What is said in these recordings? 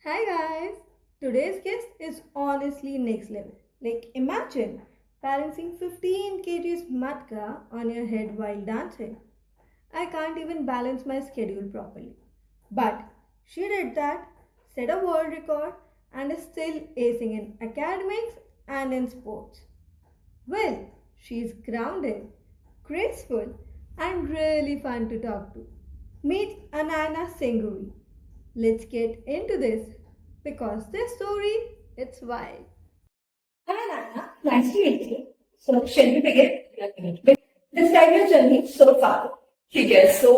Hi guys! Today's guest is honestly next level. Imagine balancing 15 kgs matka on your head while dancing. I can't even balance my schedule properly. But she did that, set a world record, and is still acing in academics and in sports. Well, she's grounded, graceful, and really fun to talk to. Meet Anayana Singhavi. Let's get into this because this story it's wild. Hi Nana, nice to meet you. So shall we begin? Definitely. Describe your journey so far. ठीक है so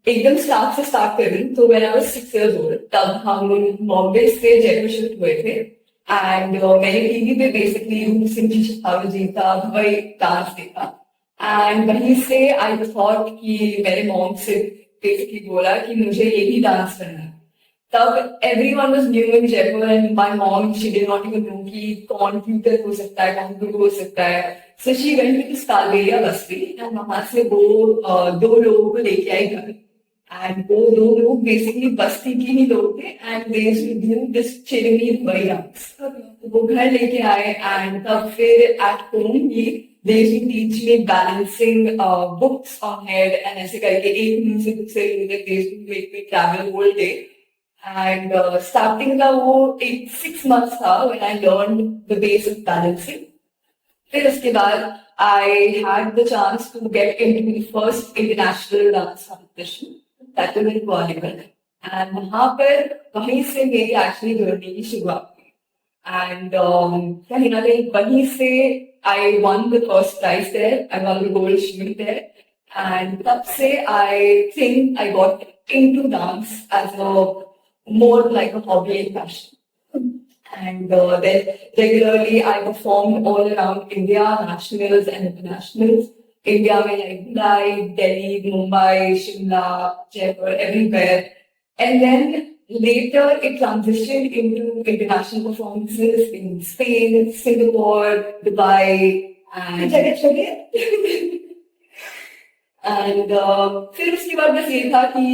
एकदम start से start करें तो when I was 6 years old तब हम बॉम्बे से Jaipur shift हुए थे एंड मैंने टीवी पे बेसिकली सिंधी शिखाऊ जी का वही डांस देखा एंड वहीं से आई थॉट कि मेरे मॉम से बेसिकली बोला कि मुझे यही डांस करना है तब everyone was new in Jaipur and my mom she did not even know कि कौन ट्यूटर हो सकता है कौन गुरु हो सकता है so she went to this Kalberia Basti and वहां से वो दो लोगों को लेके आई घर and वो दो लोग basically बस्ती की ही लोग थे and they used to do this चिरनी वही डांस वो घर लेके आए and तब फिर at home he they used to teach me balancing books on head and ऐसे करके एक music book से related they used to make me travel whole day and starting का वो 6 months था when I learned the basic balancing. फिर उसके बाद I had the chance to get into the first international dance competition that was in volleyball and वहाँ पर वहीं से मेरी actually journey की शुरुआत हुई and कहीं ना कहीं वहीं से I won the first prize there. I won the gold shield there and तब से I think I got into dance as a more like a hobby and passion. And then regularly I performed all around India, nationals and internationals. India में like Mumbai, Delhi, Mumbai, Shimla, Jaipur, everywhere. And then later it transitioned into international performances in Spain, Singapore, Dubai, and and फिर उसके बाद बस ये था कि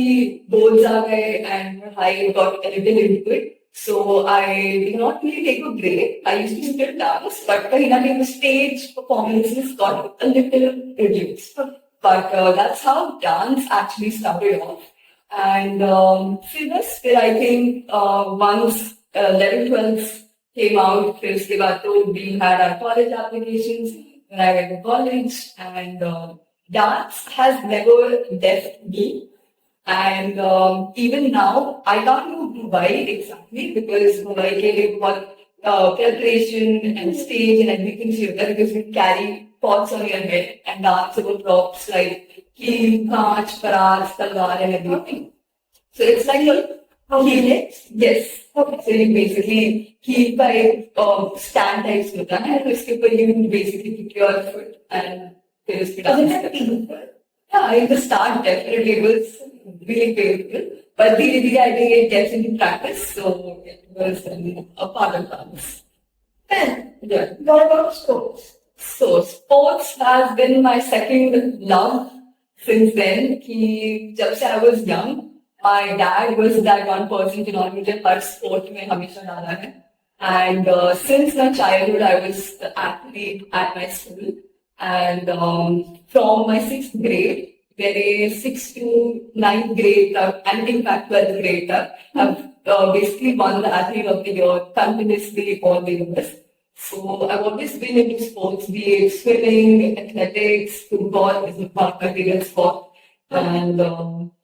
boards आ गए and I got a little into it. So I did not really take a break. I used to still dance, but कहीं ना कहीं the stage performances got a little reduced. But that's how dance actually started off. And फिर I think once 11, 12 came out, फिर उसके बाद तो we had our college applications when I went to college and dance has never left me. And even now, I can't do Dubai exactly because Dubai के लिए बहुत preparation and stage and everything चाहिए होता है because you carry pots on your head and dance over props like keel, kaach, paras, talwar and everything. So it's like a yes. Okay. So you basically keel by stand types होता है तो इसके ऊपर you basically put your foot and फिर उसकी dance yeah, in the start definitely it was really painful. But धीरे I think it gets into practice, so it was a part of dance. Then, yeah. What about sports? So sports has been my second love since then. कि जब से I was young, my dad was that one person जिन्होंने मुझे हर sport में हमेशा डाला है. And since my childhood, I was the athlete at my school. And from my 6th grade, मेरे 6th to 9th grade and in fact 12th grade I've basically won the athlete of the year continuously all the years. So I've always been into sports, be it swimming, athletics, football is one of my favorite sport. And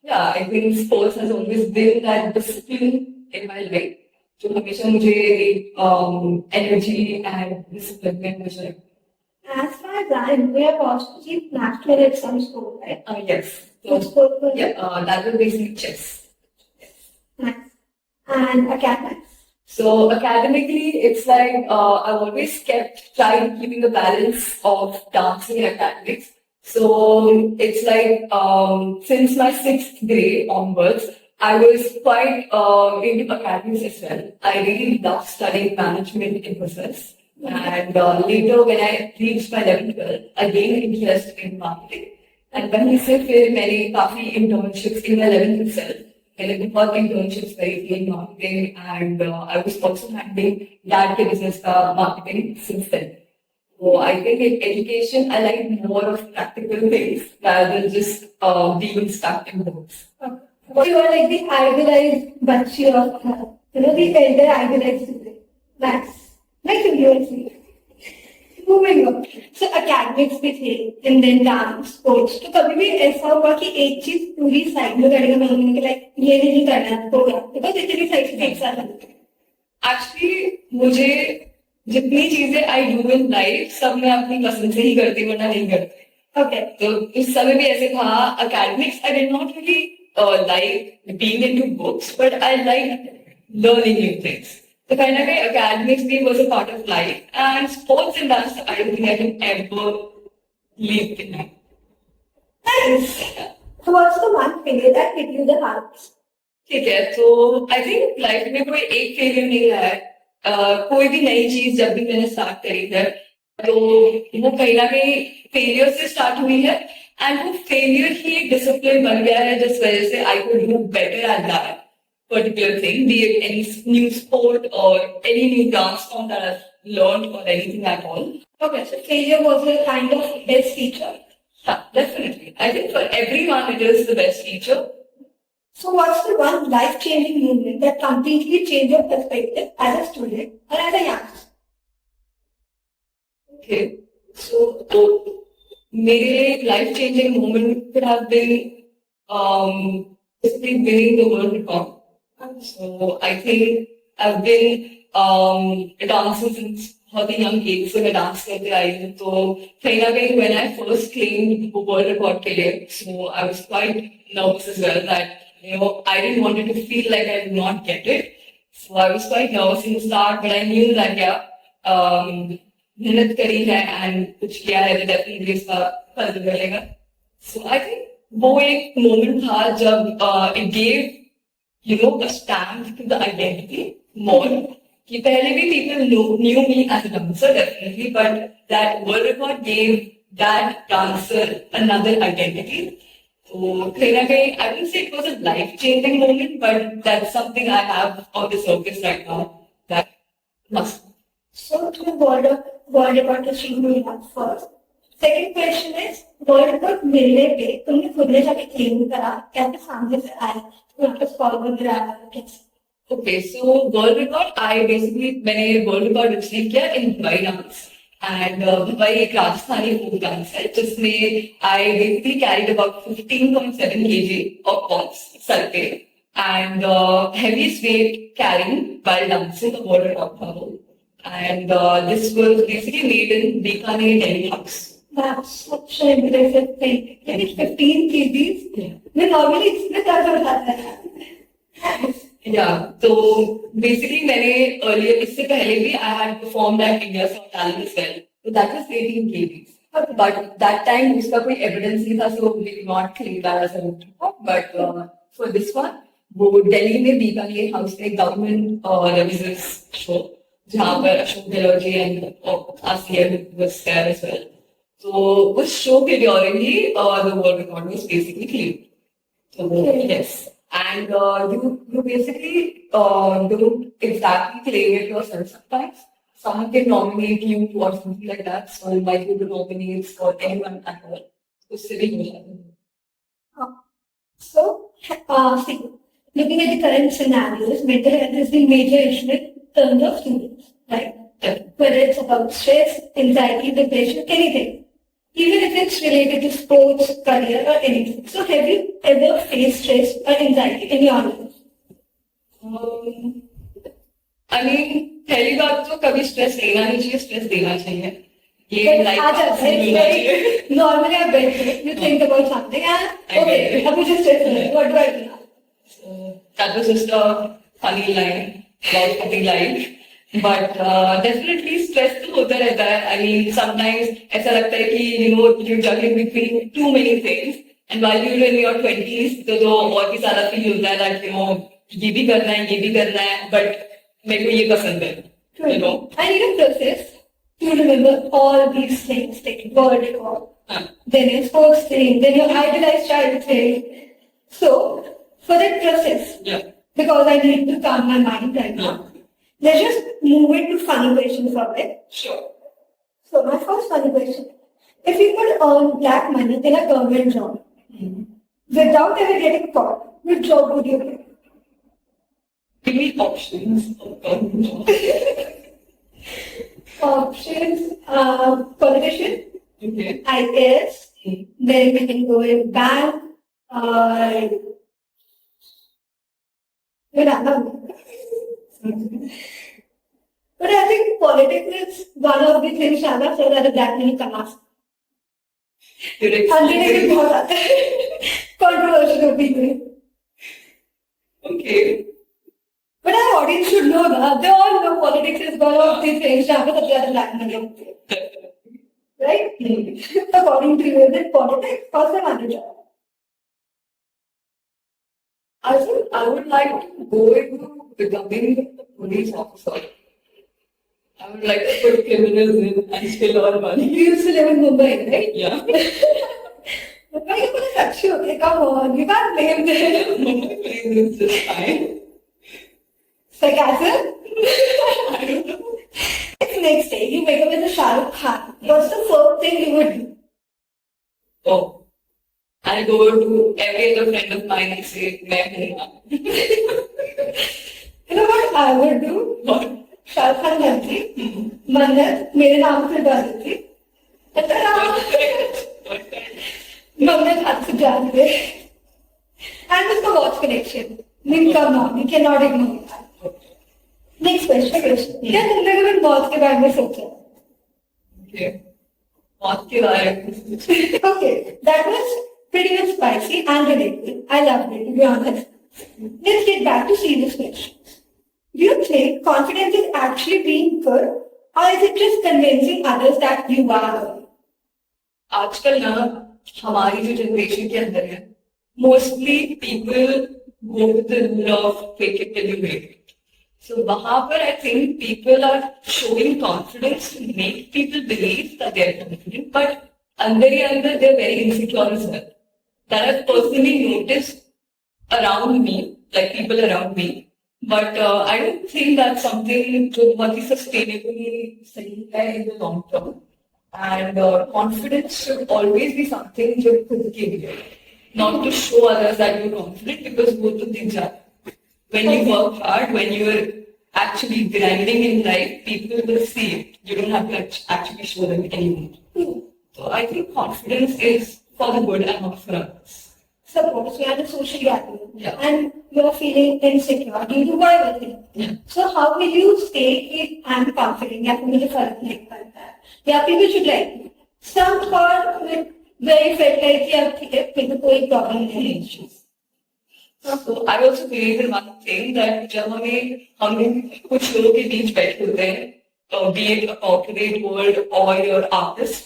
yeah, I think sports has always been that discipline in my life. जो हमेशा मुझे energy and discipline में मुझे as far as I know, we have also achieved national at some school, right? Yes. So, yeah, that was basically chess. Nice. And academics? So academically, it's like I've always tried keeping a balance of dancing and academics. So it's like since my 6th grade onwards, I was quite into academics as well. I really loved studying management in business. And later when I reached my level 12, I gained interest in marketing. And वहीं से फिर मैंने काफी internships in my 11th itself. मैंने बहुत internships करी थी in marketing and I was also handling dad के business का marketing since then. So I think in education I like more of practical things rather than just being stuck in books. So you are like the idealized bachi of, the elder idealized student. That's university. Moving on. So academics भी थे, and then dance, sports. तो कभी भी ऐसा हुआ कि एक चीज पूरी साइड में करने का मन नहीं कि लाइक ये नहीं करना है होगा, बिकॉज इतनी साइड एक साथ है. Actually, मुझे जितनी चीजें I do in life सब मैं अपनी पसंद से ही करती हूँ वरना नहीं करती. Okay. तो इस समय भी ऐसे था academics I did not really like being into books but I like learning new things. So kind of academics भी was a part of life and sports and dance I don't think I can ever leave behind. Nice. So what's the one failure that hit you the hardest? ठीक है तो I think life में कोई एक failure नहीं रहा है. कोई भी नई चीज जब भी मैंने स्टार्ट करी है तो वो कहीं ना कहीं फेलियर से स्टार्ट हुई है एंड वो फेलियर ही डिसिप्लिन बन गया है जिस वजह से I could do better at that particular thing, be it any new sport or any new dance form that I've learned or anything at all. Okay, so failure was a kind of best teacher. Yeah, definitely. I think for everyone it is the best teacher. So what's the one life-changing moment that completely changed your perspective as a student or as a youngster? Okay, so मेरे लिए एक life changing moment could have been basically winning the world record. So I think I've been dancing since बहुत ही young age से मैं dance करते आई हूँ तो कहीं ना कहीं when I first claimed the world record के लिए so I was quite nervous as well that I didn't want it to feel like I did not get it. So I was quite nervous in the start but I knew that मेहनत करी है and कुछ किया है तो definitely इसका फल मिलेगा. So I think वो एक moment था जब it gave a stamp to the identity more. कि पहले भी people knew me as a dancer definitely, but that world record gave that dancer another identity. So कहीं ना कहीं I wouldn't say it was a life-changing moment, but that's something I have on the surface right now. That must. So to world record achievement you have first. Second question is world record मिलने पे तुमने खुद ने जाके claim करा कैसे सामने से आया वहाँ पे स्कोर बन रहा है कैसे? Okay, so world record, मैंने world record achieve किया in Dubai dance. And Dubai एक राजस्थानी folk dance है जिसमें I basically carried about 15.7 kg of pounds sir पे and heaviest weight carrying while dancing the world record था वो. And this was basically made in Bikaner, Delhi house. That's such an impressive thing. Maybe 15 kgs. मैं normally इसमें दर्द हो जाता है. Yeah, so basically मैंने earlier इससे पहले भी I had performed at India's Got Talent as well. So that was 18 kgs. But that time उसका कोई evidence नहीं था, so we did not claim that as a world record. But for this one, वो दिल्ली में Bikaner house में government revisions show जहाँ पर Ashok Gehlot ji and ASEAN was there as well. So उस show के during he the world record was basically claimed. So yes. And you basically don't exactly claim it yourself sometimes. Someone can nominate you or something like that. So you might be the nominates or anyone at all. उससे भी हो जाता है. So, see, looking at the current scenarios, mental health is the major issue in terms of students, right? Whether it's about stress, anxiety, depression, anything. Even if it's related to sports, career, or anything. So, have you ever faced stress or anxiety in your life? I mean, पहली बात तो कभी stress लेना नहीं चाहिए, stress देना चाहिए. ये life normally I bet you think about something and okay, I'm just stressed. What do I do now? So that was just a funny line about something like. But definitely stress तो होता रहता है. I mean, sometimes ऐसा लगता है कि you're juggling between too many things. And while you're in your 20s, तो और भी सारा feel होता है that ये भी करना है, ये भी करना है. But मेरे को ये पसंद है. I need a process to remember all these things, like world record, then your sports thing, then your idealized child thing. So, for that process. Yeah. Because I need to calm my mind right now. Let's just move into funny questions of it. Sure. So my first funny question. If you could earn black money in a government job without ever getting caught, which job would you pick? Give me options. Options, politician, Okay. IAS, then we can go in bank, or but I think politics is one of the things Shana said that black money comes. You're And then it explaining. बहुत आता है controversial opinion. Okay. But our audience should know that they all know politics is one of the things जहाँ पे सबसे ज़्यादा black money होती है, right? According to you, is it politics or some other job? I think I would like to go into becoming a police officer. I would like to put criminals in and steal all money. You used to live in Mumbai, right? Yeah. Mumbai के police अच्छी होती है, come on, you can't blame them. Mumbai police is just fine. Sarcasm? If next day you wake up with a Shah Rukh Khan, what's the first thing you would do? Oh. I'll go to every other friend of mine and say, मैं हूँ. You know what I would do? What? Shah Rukh Khan बनती, मन्नत मेरे नाम से डाल देती, मन्नत हाथ से डाल दे, and उसका watch collection. Mean, come on, you cannot ignore that. Next question. क्या तुमने कभी मौत के बारे में सोचा? Okay. मौत के बारे में. Okay, that was pretty much spicy and relatable. I loved it, to be honest. Let's get back to serious questions. Do you think confidence is actually being good, or is it just convincing others that you are good? आजकल ना हमारी जो generation के अंदर है, mostly people go with the rule of fake it till you make it. So वहाँ पर I think people are showing confidence to make people believe that they are confident, but अंदर ही अंदर they are very insecure as well. That I've personally noticed around me, like people around me. But I don't think that's something जो बहुत ही sustainably सही है in the long term. And confidence should always be something जो खुद के लिए, not to show others that you're confident, because वो तो दिख जाता है. When you work hard, when you're actually grinding in life, people will see it. You don't have to actually show them anymore. So I think confidence is for the good and not for others. Suppose you are a social gathering Yeah. and you are feeling insecure due to whatever thing. Yeah. So how will you stay if I'm confident? या फिर मुझे फर्क नहीं पड़ता है. या people should like some thought where you felt like कि अब ठीक है, फिर तो कोई problem नहीं है. So I also believe in one thing that जब हम कुछ लोगों के बीच बैठे होते हैं, be it a corporate world or your artist,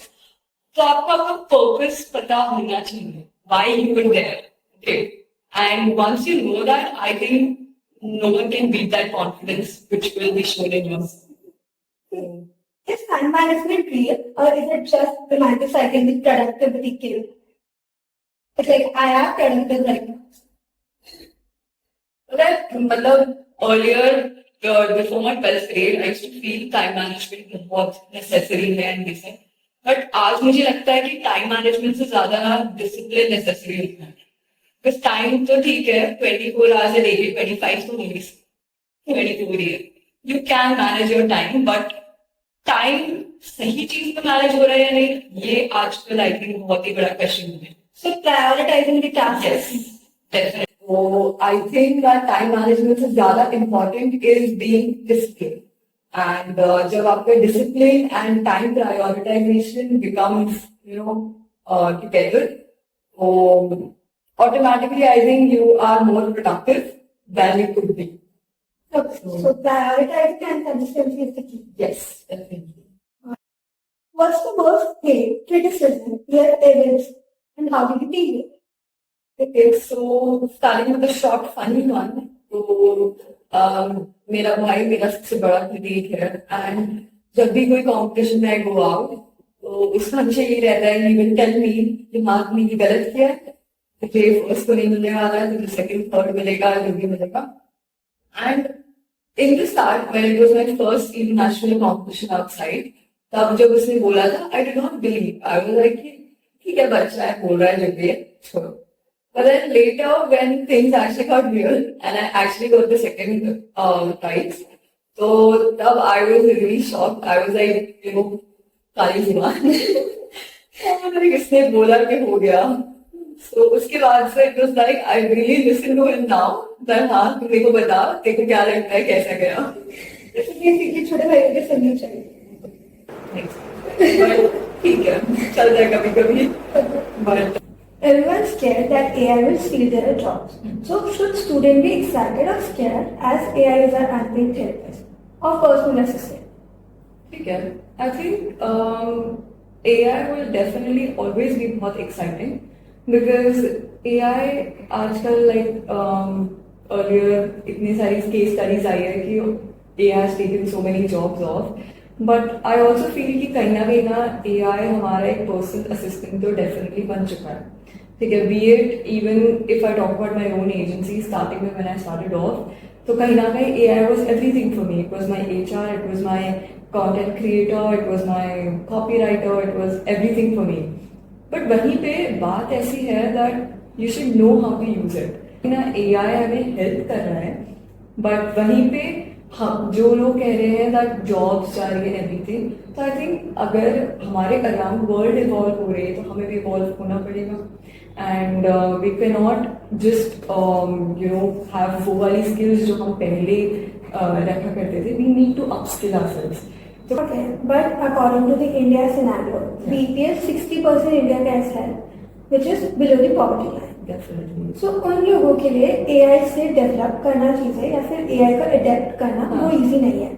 तो आपको आपका purpose पता होना चाहिए. Why you were there. Okay. And once you know that, I think no one can beat that confidence which will be shown in you. Is time management real, or is it just romanticizing the productivity kill? It's like I am productive right now. That मतलब earlier before my 12th grade, I used to feel time management बहुत necessary है and this है. But आज मुझे लगता है कि time management से ज़्यादा discipline necessary होता है. Because time तो ठीक है, 24 hours a day, 25 तो नहीं, 24 ही है. You can manage your time, but time सही चीज में मैनेज हो रहा है या नहीं, ये आजकल आई थिंक बहुत ही बड़ा क्वेश्चन है. So prioritizing the tasks. Yes, definitely. So I think that time management से ज़्यादा important is being disciplined. And जब आपका discipline and time prioritization becomes, together, so automatically I think you are more productive than you could be. So prioritizing and consistency is the key. Yes, definitely. What's the worst hate criticism you have ever received, and how did you deal with it? Okay, so starting with the short funny one. तो मेरा भाई मेरा सबसे बड़ा critic है, and जब भी कोई कंपटीशन में गो आउट तो उसका हमेशा ये रहता है, ही विल टेल मी दिमाग में ये गलत किया है, मुझे फर्स्ट तो नहीं मिलने वाला है, तो सेकंड थर्ड मिलेगा, जो भी मिलेगा. And in the start when it was my first international competition outside, तब जब उसने बोला था, I did not believe. I was like ठीक है, बच्चा है, बोल रहा है, जब ये छोड़ो. But then later, when things actually got real, and I actually got the second prize, so तब I was really shocked. I was like, काली जुबान. और इसने बोला कि हो गया. So उसके बाद से it was like I really listen to him now. That हाँ, तुम मेरे को बता, तेरे को क्या लगता है, कैसा गया? बेसिकली छोटे भाई के सुननी चाहिए. ठीक है, चल जाए कभी कभी. But Everyone's scared that AI will steal their jobs. So should students be excited or scared as AI is our unpaid therapist or personal assistant? ठीक है. I think AI will definitely always be बहुत exciting because AI आजकल like earlier इतनी सारी case studies आई है कि AI has taken so many jobs off. But I also feel कि कहीं ना AI हमारा एक personal assistant तो definitely बन चुका है. ठीक है, be it even if I talk about my own agency starting with when I started off, तो कहीं ना कहीं AI was everything for me. It was my HR, it was my content creator, it was my copywriter, it was everything for me. But वहीं पे बात ऐसी है that you should know how to use it. ना AI हमें help कर रहा है, but वहीं पे हम जो लोग कह रहे हैं दैट जॉब्स जा रही है एवरीथिंग, तो आई थिंक अगर हमारे अराउंड वर्ल्ड इवॉल्व हो रही है तो हमें भी इवॉल्व होना पड़ेगा. And we can not just have वो वाली स्किल्स जो हम पहले रखा करते थे. We need to upskill ourselves. Okay, but according to the India scenario, BPL 60% India का ऐसा है, which is below the poverty line. Definitely. So उन लोगों के लिए AI से डेवलप करना चीजें या फिर AI को अडेप्ट करना वो इजी नहीं है,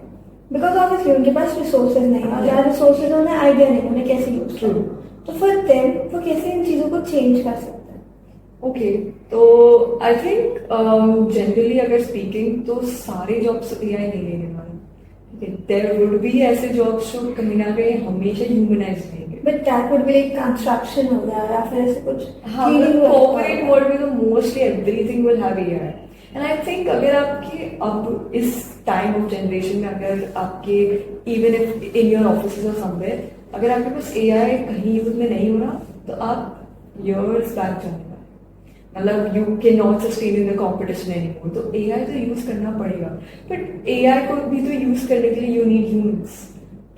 बिकॉज ऑब्वियसली उनके पास रिसोर्सेज नहीं है, और जहाँ रिसोर्सेज उन्हें आइडिया नहीं उन्हें कैसे यूज करो. तो फॉर देम वो कैसे इन चीजों को चेंज कर सकते हैं? ओके, तो आई थिंक जनरली अगर स्पीकिंग तो सारे जॉब्स AI नहीं लेने वाले. देयर वुड बी ऐसे जॉब्स जो कहीं ना कहीं हमेशा ह्यूमनाइज रहेंगे. But that would be like construction हो गया या फिर ऐसे कुछ. हाँ, कॉर्पोरेट वर्ल्ड में तो mostly everything will have AI. And I think अगर आपके अब इस टाइम ऑफ जनरेशन में अगर आपके even if in your office और समवेयर अगर आपके पास AI कहीं यूज में नहीं हो रहा तो आप ईयर्स बैक जाएंगे. मतलब you can not sustain in the competition anymore. तो AI तो यूज करना पड़ेगा, बट AI को भी तो यूज करने के लिए यू नीड ह्यूमंस.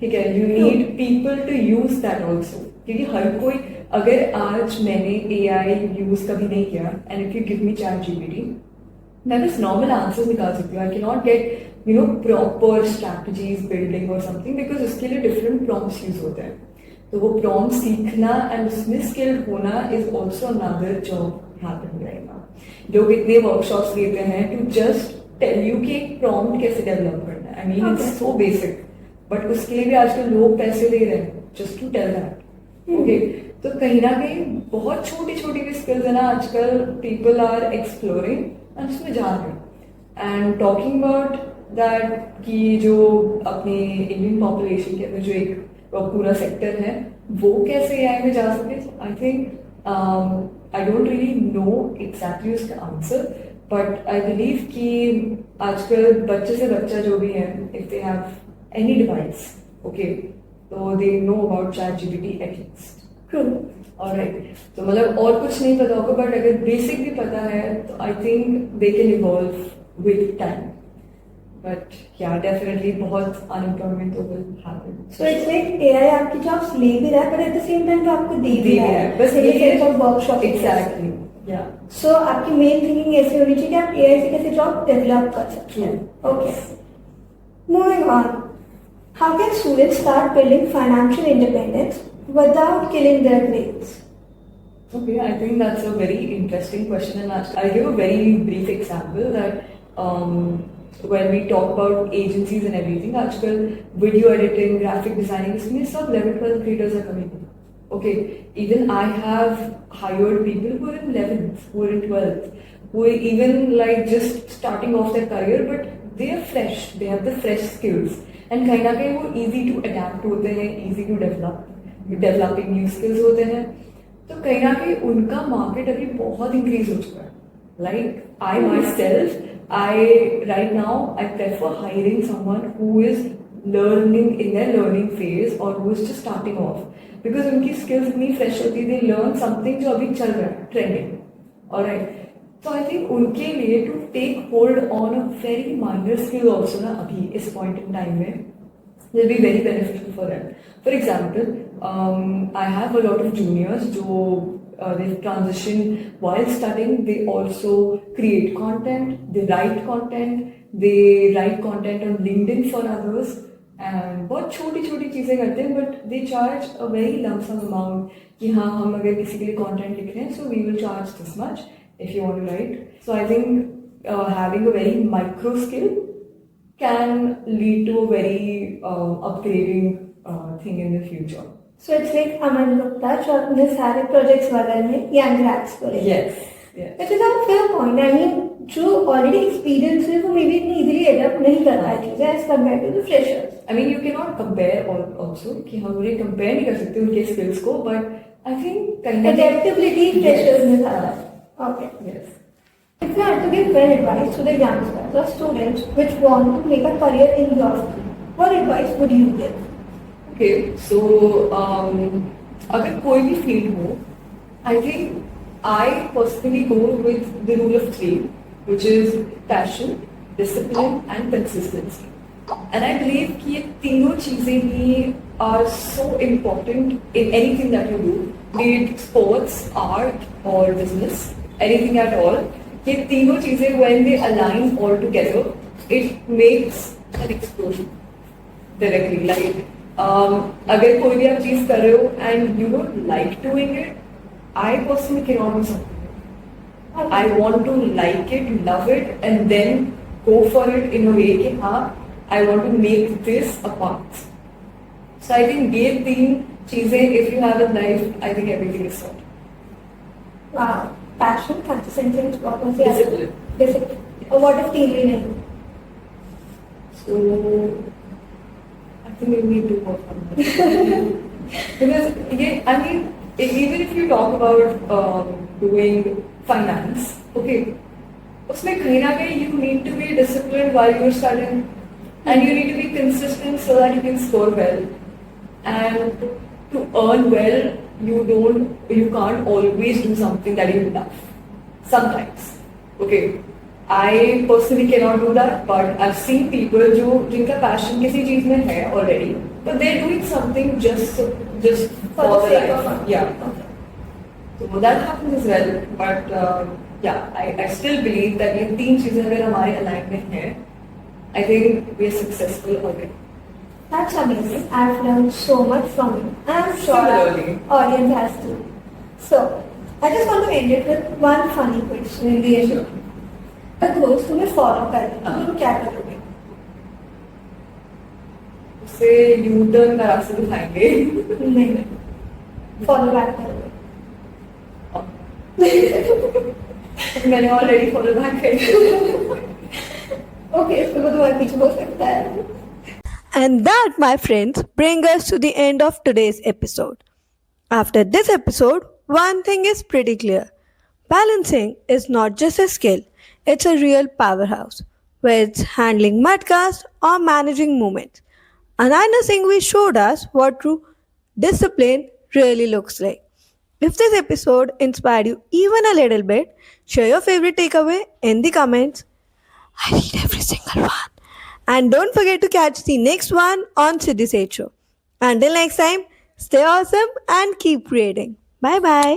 ठीक है, you need people to use that also. क्योंकि हर कोई, अगर आज मैंने AI यूज कभी नहीं किया and if you give me ChatGPT, मैं बस नॉर्मल आंसर निकाल सकती हूँ. I can not get proper strategies building और समथिंग, बिकॉज उसके लिए डिफरेंट प्रॉम्प्ट्स यूज होते हैं. तो वो प्रॉम्प्ट सीखना एंड उसमें स्किल्ड होना is also another job happening right now. लोग इतने वर्कशॉप्स लेते हैं टू जस्ट टेल यू कि एक प्रॉम्प्ट कैसे डेवलप करना है. I mean it's so basic, but उसके लिए भी आजकल लोग पैसे दे रहे हैं just to tell that. Okay, तो कहीं ना कहीं बहुत छोटी छोटी भी स्किल्स है ना आजकल पीपल आर एक्सप्लोरिंग एंड उसमें जा रहे हैं. एंड टॉकिंग अबाउट दैट कि जो अपने इंडियन पॉपुलेशन के अंदर जो एक पूरा सेक्टर है वो कैसे AI में जा सके. I think I don't really know exactly उसका आंसर, बट आई बिलीव कि आजकल बच्चे से बच्चा जो भी है, if they have any device, okay, तो they know about ChatGPT at least. Alright, तो मतलब और कुछ नहीं पता होगा, बट अगर बेसिक भी पता है तो I think they can evolve with time. But या डेफिनेटली बहुत unemployment will happen. So it's like AI आपकी जॉब्स ले भी रहा है, but at the same time तो आपको दे भी रहा है. बस ये वर्कशॉप. एग्जैक्टली. या सो आपकी मेन थिंकिंग ऐसी होनी चाहिए कि आप AI से कैसे जॉब डेवलप कर सकते हैं. Okay, moving on. How can students start building financial independence without killing their grades? Okay, I think that's a very interesting question, and I'll give a very brief example that when we talk about agencies and everything, आजकल video editing, graphic designing, इसमें सब 11th-12th graders are coming in. Okay, even I have hired people who are in 11th, who are in 12th, who are even like just starting off their career, but they are fresh, they have the fresh skills, and कहीं ना कहीं वो easy to adapt होते हैं, easy to developing new skills होते हैं. तो कहीं ना कहीं उनका मार्केट अभी बहुत इंक्रीज हो चुका है. Like I myself, I right now I prefer hiring someone who is learning in their learning phase और who is just starting off, because उनकी स्किल्स इतनी फ्रेश होती है, दे लर्न समथिंग जो अभी चल रहा है ट्रेंडिंग. ऑलराइट, तो आई थिंक उनके लिए to take hold on a very minor skill also ना अभी इस पॉइंट इन टाइम में will be very beneficial for them. For example, I have a lot of juniors जो they've transitioned while studying. They also create content, they write content on LinkedIn for others, and बहुत छोटी छोटी चीज़ें करते हैं, but they charge a very lump sum amount कि हाँ हम अगर किसी के लिए content लिख रहे हैं, so we will charge this much if you want to write. So I think having a very micro skill can lead to a very upgrading thing in the future. So it's like Aman Gupta जो अपने सारे projects वगैरह में young grads को लेते हैं. Yes. Which is a fair point. I mean, जो already experienced है वो maybe इतनी easily adapt नहीं कर पाए चीज़ें as compared to the freshers. I mean, you cannot compare also कि हम उन्हें compare नहीं कर सकते उनके skills को, but I think कहीं ना कहीं Adaptability freshers में ज़्यादा है. Okay. yes. If you had to give one advice to the youngsters or students which want to make a career in your field, what advice would you give? Okay, so अगर कोई भी field हो, I think I personally go with the rule of three, which is passion, discipline, and consistency. And I believe कि ये तीनों चीजें ही are so important in anything that you do, be it sports, art, or business, anything at all. ये तीनों चीजें when they align all together, it makes an explosion directly. Like अगर कोई भी आप चीज कर रहे हो and you don't like doing it, I personally cannot do something. I want to like it, love it, and then go for it in a way कि हाँ I want to make this a part. So I think ये तीन चीजें if you have in life, I think everything is sorted. Wow. Passion, consistency, and what was the Discipline. Discipline. Or what if team नहीं? So I think we need to work on that. Because yeah, I mean, even if you talk about doing finance, okay, उसमें कहीं ना कहीं you need to be disciplined while you're studying, and you need to be consistent so that you can score well, and to earn well. You can't always do something that you love. Sometimes, okay. I personally cannot do that, but I've seen people जो जिनका passion किसी चीज में है already, but they're doing something just for the sake life. of fun. Yeah. Okay. So that happens as well, but yeah, I still believe that ये तीन चीजें अगर हमारे align में हैं, I think we're successful already. That's amazing. I've learned so much from you. And I'm sure Similarly. our audience has too. So, I just want to end it with one funny question in the end. अगर दोस्त तुम्हें follow करे तो तुम क्या करोगे? उसे U-turn का रास्ता दिखाएंगे. नहीं, फॉलो बैक करोगे. मैंने ऑलरेडी फॉलो बैक कर लिया. ओके, इसको तो तुम्हारे पीछे बोल सकता है. And that, my friends, brings us to the end of today's episode. After this episode, one thing is pretty clear. Balancing is not just a skill, it's a real powerhouse, whether it's handling mudcast or managing movements. Ananda Singhvi showed us what true discipline really looks like. If this episode inspired you even a little bit, share your favorite takeaway in the comments. I read every single one. And don't forget to catch the next one on Siddhi Seth Show. Until next time, stay awesome and keep creating. Bye bye.